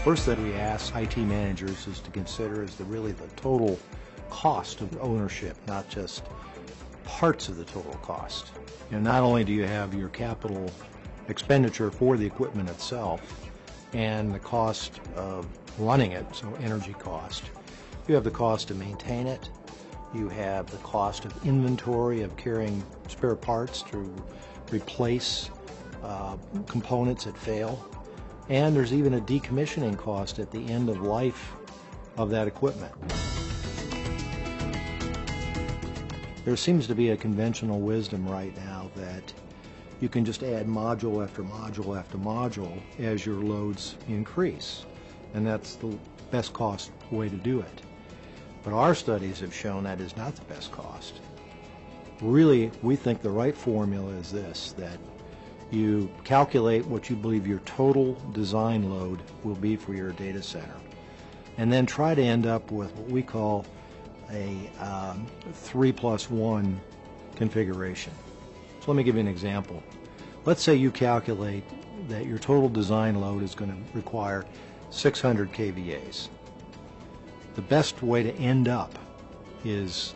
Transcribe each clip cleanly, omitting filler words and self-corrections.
First that we ask IT managers is to consider is really the total cost of ownership, not just parts of the total cost. Not only do you have your capital expenditure for the equipment itself and the cost of running it, so energy cost, you have the cost to maintain it, you have the cost of inventory of carrying spare parts to replace components that fail, and there's even a decommissioning cost at the end of life of that equipment. There seems to be a conventional wisdom right now that you can just add module after module after module as your loads increase, and that's the best cost way to do it. But our studies have shown that is not the best cost. Really, we think the right formula is this, that you calculate what you believe your total design load will be for your data center, and then try to end up with what we call a 3+1 configuration. So let me give you an example. Let's say you calculate that your total design load is going to require 600 kVAs. The best way to end up is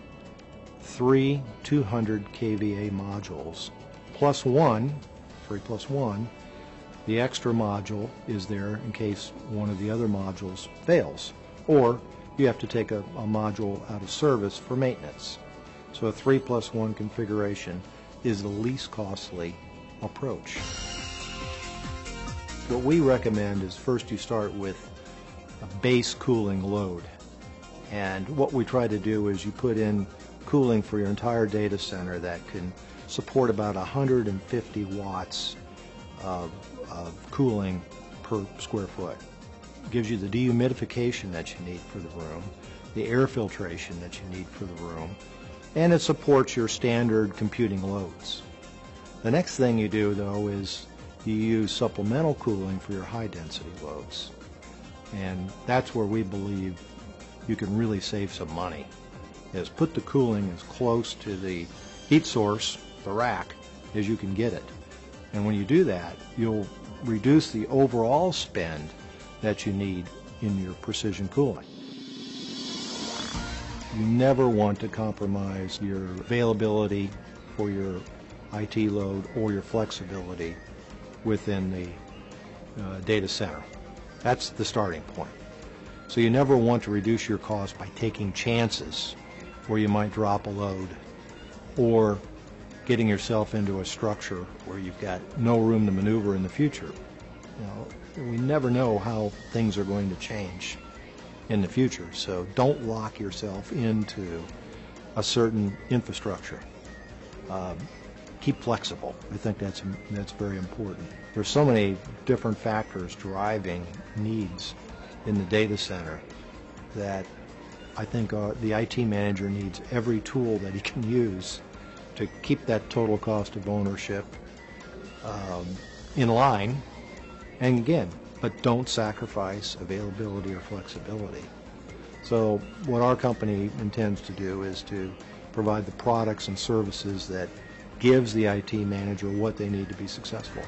3 200 kVA modules plus 1, 3+1. The extra module is there in case one of the other modules fails, or you have to take a module out of service for maintenance. So a 3+1 configuration is the least costly approach. What we recommend is first you start with a base cooling load, and what we try to do is you put in cooling for your entire data center that can support about 150 watts of cooling per square foot. It gives you the dehumidification that you need for the room, the air filtration that you need for the room, and it supports your standard computing loads. The next thing you do, though, is you use supplemental cooling for your high-density loads, and that's where we believe you can really save some money, is put the cooling as close to the heat source, the rack, as you can get it. And when you do that, you'll reduce the overall spend that you need in your precision cooling. You never want to compromise your availability for your IT load or your flexibility within the data center. That's the starting point. So you never want to reduce your cost by taking chances where you might drop a load or getting yourself into a structure where you've got no room to maneuver in the future. We never know how things are going to change in the future, so don't lock yourself into a certain infrastructure. Keep flexible. I think that's very important. There's so many different factors driving needs in the data center that I think the IT manager needs every tool that he can use to keep that total cost of ownership in line, and again, but don't sacrifice availability or flexibility. So what our company intends to do is to provide the products and services that gives the IT manager what they need to be successful.